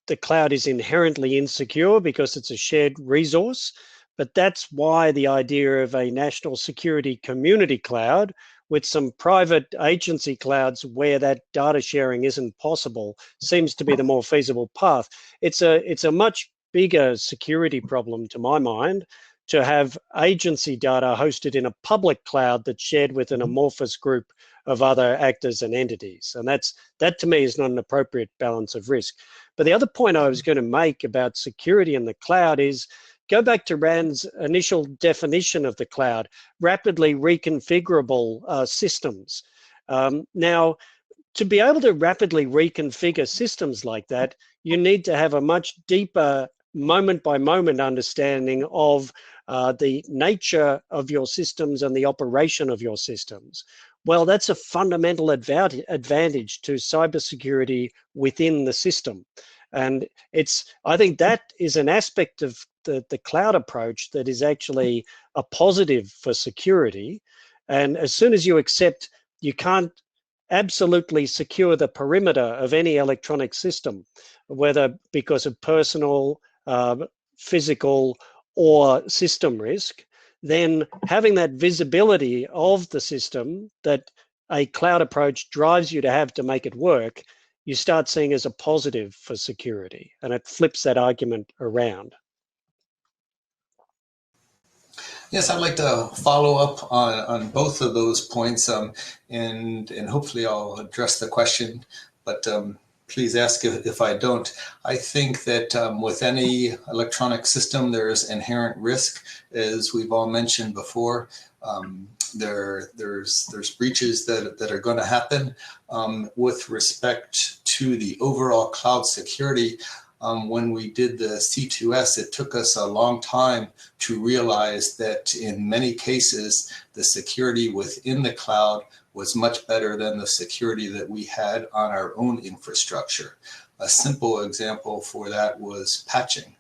the cloud is inherently insecure because it's a shared resource, but that's why the idea of a national security community cloud with some private agency clouds where that data sharing isn't possible seems to be the more feasible path. It's a much bigger security problem, to my mind, to have agency data hosted in a public cloud that's shared with an amorphous group of other actors and entities. And that to me is not an appropriate balance of risk. But the other point I was going to make about security in the cloud is, go back to Rand's initial definition of the cloud, rapidly reconfigurable systems. Now, to be able to rapidly reconfigure systems like that, you need to have a much deeper moment-by-moment understanding of the nature of your systems and the operation of your systems. Well, that's a fundamental advantage to cybersecurity within the system. And I think that is an aspect of the cloud approach that is actually a positive for security. And as soon as you accept you can't absolutely secure the perimeter of any electronic system, whether because of personal, physical, or system risk, then having that visibility of the system that a cloud approach drives you to have to make it work, you start seeing as a positive for security, and it flips that argument around. Yes, I'd like to follow up on both of those points, and hopefully I'll address the question, but please ask if I don't. I think that with any electronic system, there's inherent risk, as we've all mentioned before. There's breaches that are going to happen. With respect to the overall cloud security, when we did the C2S, it took us a long time to realize that in many cases, the security within the cloud was much better than the security that we had on our own infrastructure. A simple example for that was patching.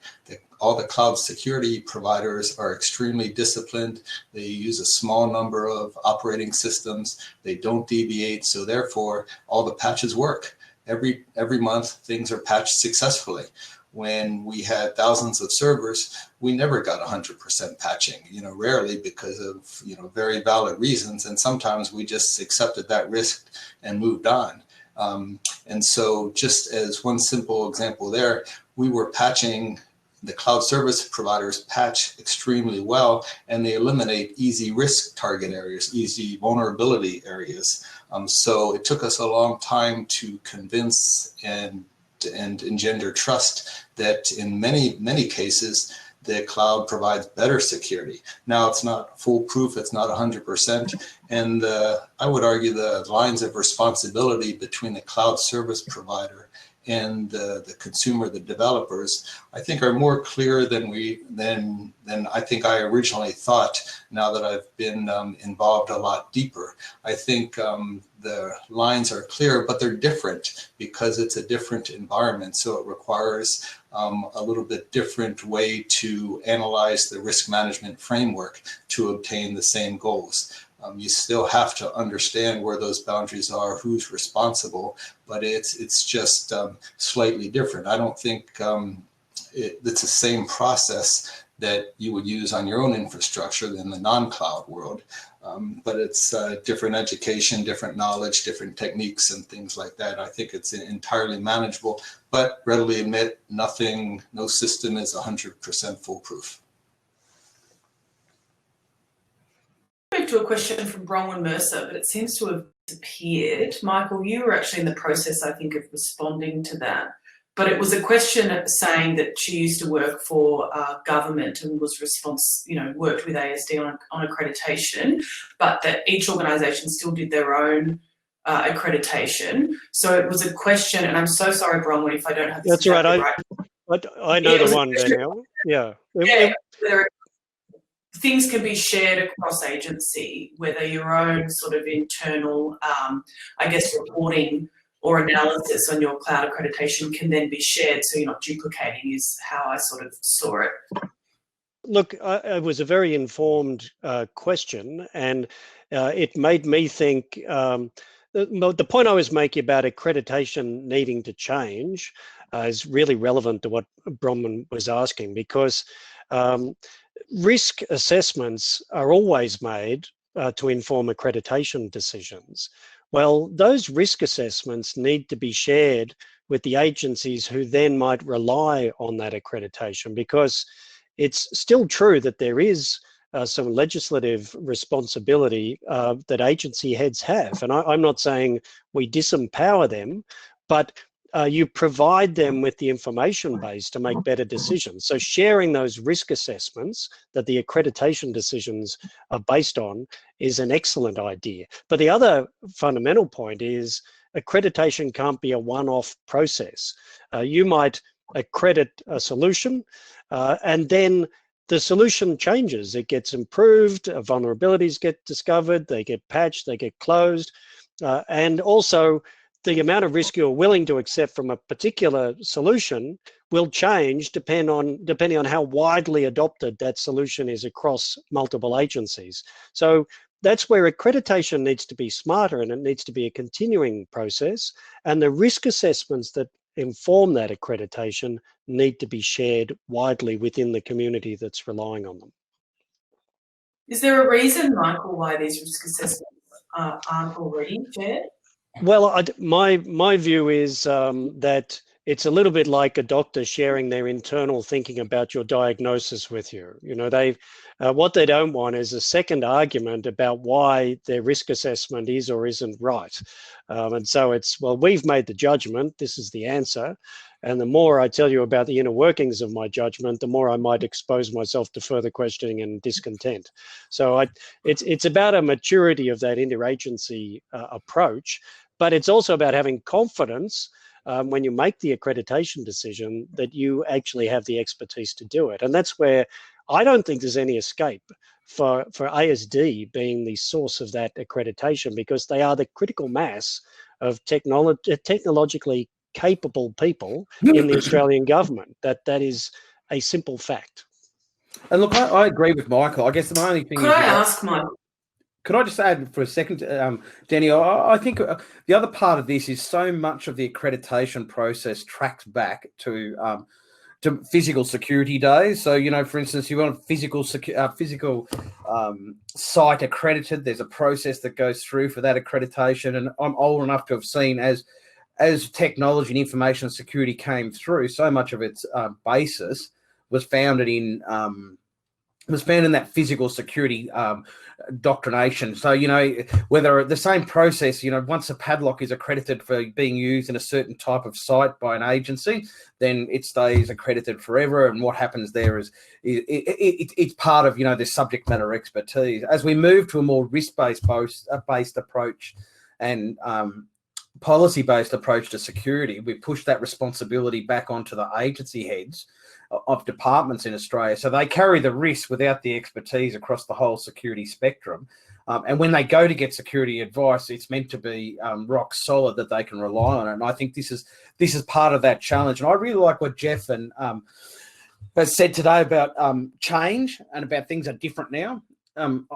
All the cloud security providers are extremely disciplined. They use a small number of operating systems. They don't deviate, so therefore all the patches work. Every month things are patched successfully. When we had thousands of servers, we never got 100% patching, rarely because of, very valid reasons. And sometimes we just accepted that risk and moved on. And so just as one simple example there, we were patching, the cloud service providers patch extremely well, and they eliminate easy risk target areas, easy vulnerability areas. So it took us a long time to convince and engender trust that in many cases, the cloud provides better security. Now it's not foolproof, it's not 100%. And I would argue the lines of responsibility between the cloud service provider and the consumer, the developers, I think are more clear than I think I originally thought, now that I've been involved a lot deeper. I think the lines are clear, but they're different because it's a different environment. So it requires a little bit different way to analyze the risk management framework to obtain the same goals. You still have to understand where those boundaries are, who's responsible, but it's just slightly different. I don't think it's the same process that you would use on your own infrastructure than the non-cloud world. But it's different education, different knowledge, different techniques and things like that. I think it's entirely manageable, but readily admit no system is 100% foolproof. Move to a question from Bronwyn Mercer, but it seems to have disappeared. Michael, you were actually in the process, I think, of responding to that. but it was a question saying that she used to work for government and was worked with ASD on accreditation, but that each organisation still did their own accreditation. So it was a question, and I'm so sorry, Bronwyn, if I don't have this That's right. right. I know the one, Danielle. Yeah. Things can be shared across agency, whether your own sort of internal, reporting or analysis on your cloud accreditation can then be shared, so you're not duplicating, is how I sort of saw it. Look, it was a very informed question, and it made me think. The point I was making about accreditation needing to change is really relevant to what Bronwyn was asking, because risk assessments are always made to inform accreditation decisions. Well, those risk assessments need to be shared with the agencies who then might rely on that accreditation, because it's still true that there is some legislative responsibility that agency heads have. And I'm not saying we disempower them, but you provide them with the information base to make better decisions. So sharing those risk assessments that the accreditation decisions are based on is an excellent idea. But the other fundamental point is accreditation can't be a one-off process. You might accredit a solution and then the solution changes. It gets improved, vulnerabilities get discovered, they get patched, they get closed, and also the amount of risk you're willing to accept from a particular solution will change depending on how widely adopted that solution is across multiple agencies. So that's where accreditation needs to be smarter, and it needs to be a continuing process. And the risk assessments that inform that accreditation need to be shared widely within the community that's relying on them. Is there a reason, Michael, why these risk assessments aren't already shared? Well, my view is that it's a little bit like a doctor sharing their internal thinking about your diagnosis with you. You know, what they don't want is a second argument about why their risk assessment is or isn't right. And so it's, well, we've made the judgment, this is the answer. And the more I tell you about the inner workings of my judgment, the more I might expose myself to further questioning and discontent. So it's about a maturity of that interagency approach, but it's also about having confidence when you make the accreditation decision that you actually have the expertise to do it. And that's where I don't think there's any escape for ASD being the source of that accreditation, because they are the critical mass of technologically capable people in the Australian government. That is a simple fact. And look, I agree with Michael. I guess the only thing Could I ask Michael? Could I just add for a second, Danielle? I think the other part of this is so much of the accreditation process tracks back to physical security days. So, you know, for instance, you want physical site accredited. There's a process that goes through for that accreditation. And I'm old enough to have seen as technology and information security came through, so much of its basis was founded in that physical security doctrination. So, you know, whether the same process, you know, once a padlock is accredited for being used in a certain type of site by an agency, then it stays accredited forever. And what happens there is it's part of, you know, the subject matter expertise. As we move to a more risk-based approach and policy-based approach to security, we push that responsibility back onto the agency heads of departments in Australia. So they carry the risk without the expertise across the whole security spectrum. And when they go to get security advice, it's meant to be rock solid, that they can rely on it. And I think this is part of that challenge. And I really like what Jeff and has said today about change and about things are different now. I'm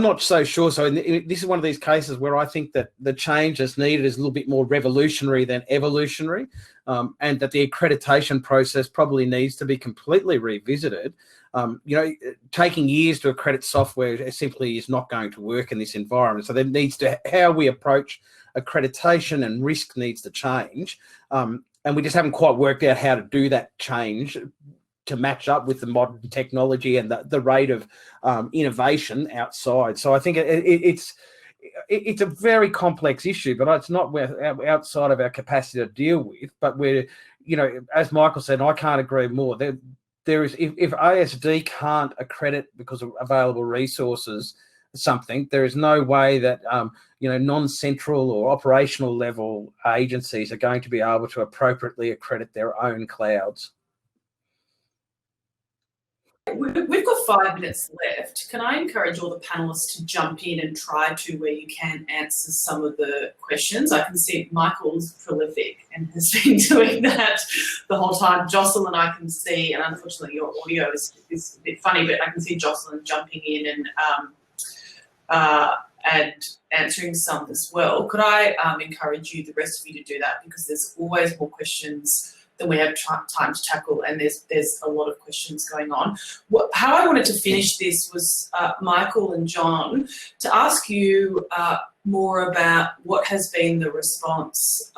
not so sure. So this is one of these cases where I think that the change that's needed is a little bit more revolutionary than evolutionary, and that the accreditation process probably needs to be completely revisited. You know, taking years to accredit software simply is not going to work in this environment. So there needs to, how we approach accreditation and risk needs to change. And we just haven't quite worked out how to do that change to match up with the modern technology and the rate of innovation outside. So I think it's a very complex issue, but it's not outside of our capacity to deal with. But we're you know, as Michael said, I can't agree more. There is, if ASD can't accredit because of available resources something, there is no way that you know, non-central or operational level agencies are going to be able to appropriately accredit their own clouds. We've got 5 minutes left. Can I encourage all the panelists to jump in and try to, where you can, answer some of the questions? I can see Michael's prolific and has been doing that the whole time. Jocelyn, I can see, and unfortunately your audio is a bit funny, but I can see Jocelyn jumping in and answering some as well. Could I encourage you, the rest of you, to do that, because there's always more questions than we have time to tackle, and there's a lot of questions going on. How I wanted to finish this was, Michael and John, to ask you more about what has been the response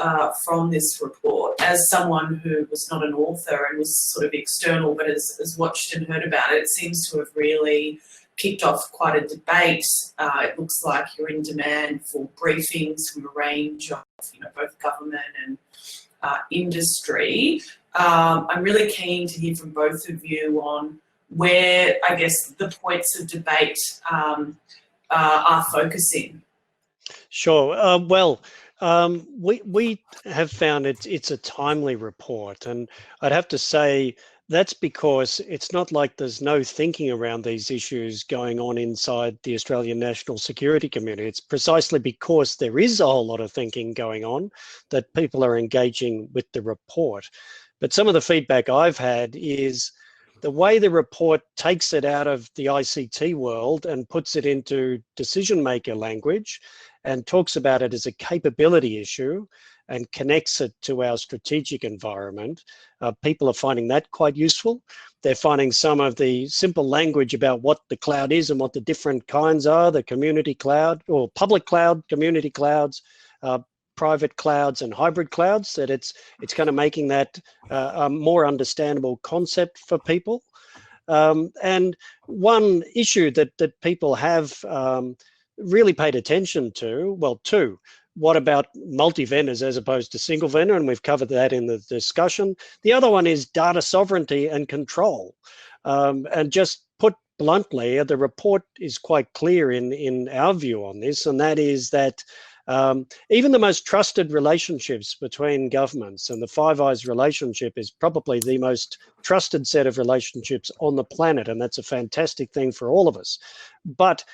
from this report. As someone who was not an author and was sort of external, but has watched and heard about it, it seems to have really kicked off quite a debate. It looks like you're in demand for briefings from a range of, you know, both government and industry. I'm really keen to hear from both of you on where, I guess, the points of debate are focusing. Sure. We have found it's a timely report, and I'd have to say that's because it's not like there's no thinking around these issues going on inside the Australian national security community. It's precisely because there is a whole lot of thinking going on that people are engaging with the report. But some of the feedback I've had is the way the report takes it out of the ICT world and puts it into decision maker language and talks about it as a capability issue and connects it to our strategic environment. People are finding that quite useful. They're finding some of the simple language about what the cloud is and what the different kinds are, the community cloud or public cloud, community clouds, private clouds and hybrid clouds, that it's kind of making that a more understandable concept for people. And one issue that people have really paid attention to, well, two. What about multi-vendors as opposed to single vendor? And we've covered that in the discussion. The other one is data sovereignty and control. And just put bluntly, the report is quite clear in our view on this, and that is that even the most trusted relationships between governments, and the Five Eyes relationship is probably the most trusted set of relationships on the planet, and that's a fantastic thing for all of us. But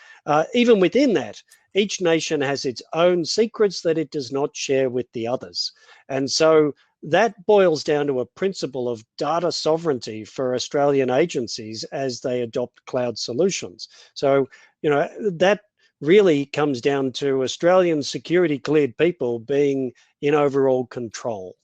even within that, each nation has its own secrets that it does not share with the others. And so that boils down to a principle of data sovereignty for Australian agencies as they adopt cloud solutions. So, you know, that really comes down to Australian security cleared people being in overall control.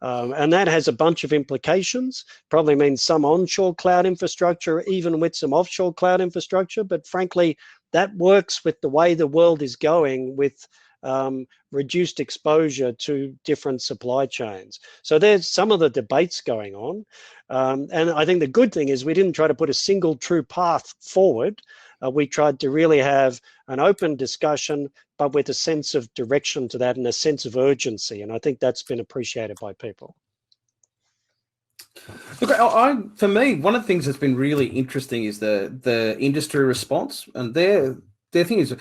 And that has a bunch of implications, probably means some onshore cloud infrastructure, even with some offshore cloud infrastructure. But frankly, that works with the way the world is going with reduced exposure to different supply chains. So there's some of the debates going on. And I think the good thing is we didn't try to put a single true path forward. We tried to really have an open discussion, but with a sense of direction to that and a sense of urgency. And I think that's been appreciated by people. Look, for me, one of the things that's been really interesting is the industry response, and their thing is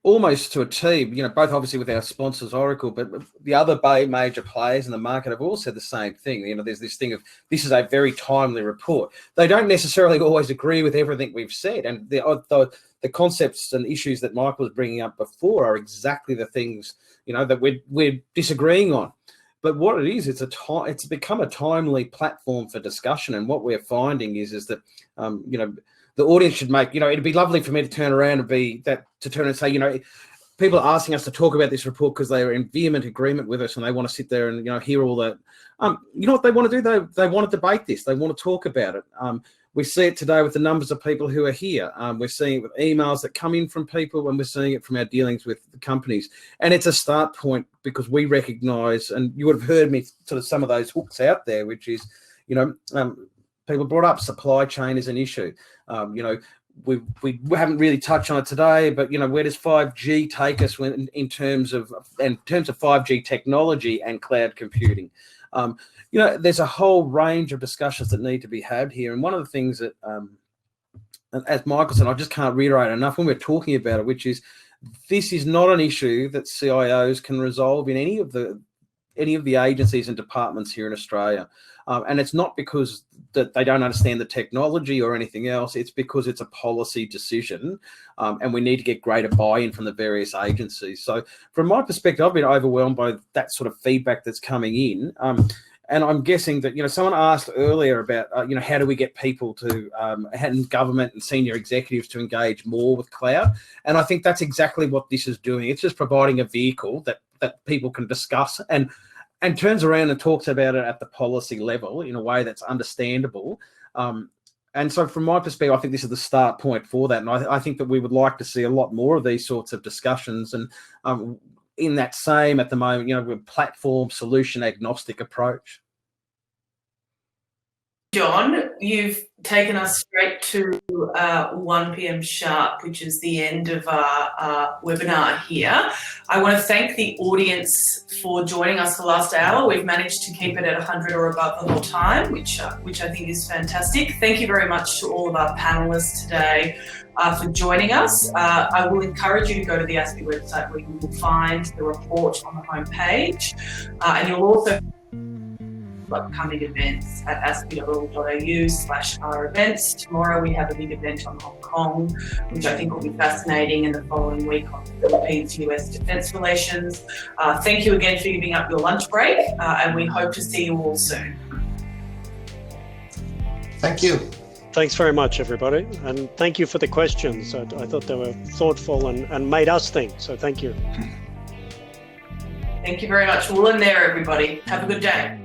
almost to a T. You know, both obviously with our sponsors Oracle, but the other major players in the market have all said the same thing. You know, there's this thing of this is a very timely report. They don't necessarily always agree with everything we've said, and the concepts and issues that Michael was bringing up before are exactly the things, you know, that we're disagreeing on. But what it is, it's become a timely platform for discussion. And what we're finding is that, you know, the audience should make, you know, it'd be lovely for me to turn around and turn and say, you know, people are asking us to talk about this report because they are in vehement agreement with us and they want to sit there and, you know, hear all that. You know what they want to do? They want to debate this. They want to talk about it. We see it today with the numbers of people who are here. We're seeing it with emails that come in from people, and we're seeing it from our dealings with the companies. And it's a start point because we recognise, and you would have heard me sort of some of those hooks out there, which is, you know, people brought up supply chain as an issue. You know, we haven't really touched on it today, but, you know, where does 5G take us in terms of 5G technology and cloud computing? There's a whole range of discussions that need to be had here. And one of the things that, as Michael said, I just can't reiterate enough when we're talking about it, which is this is not an issue that CIOs can resolve in any of the agencies and departments here in Australia. And it's not because that they don't understand the technology or anything else. It's because it's a policy decision, and we need to get greater buy-in from the various agencies. So from my perspective, I've been overwhelmed by that sort of feedback that's coming in. And I'm guessing that, someone asked earlier about, how do we get people to, and government and senior executives to engage more with cloud? And I think that's exactly what this is doing. It's just providing a vehicle that people can discuss and turns around and talks about it at the policy level in a way that's understandable. And so from my perspective, I think this is the start point for that. And I think that we would like to see a lot more of these sorts of discussions and in that same, at the moment, platform solution agnostic approach. John, you've taken us straight to 1 p.m. sharp, which is the end of our webinar here. I want to thank the audience for joining us the last hour. We've managed to keep it at 100 or above the whole time, which I think is fantastic. Thank you very much to all of our panelists today for joining us. I will encourage you to go to the ASPI website where you will find the report on the homepage, and you'll also upcoming events at aspi.org.au/our-events. Tomorrow we have a big event on Hong Kong, which I think will be fascinating, and the following week on Philippines-US defence relations. Thank you again for giving up your lunch break, and we hope to see you all soon. Thank you. Thanks very much, everybody. And thank you for the questions. I thought they were thoughtful and made us think, so thank you. Thank you very much. We'll end there, everybody. Have a good day.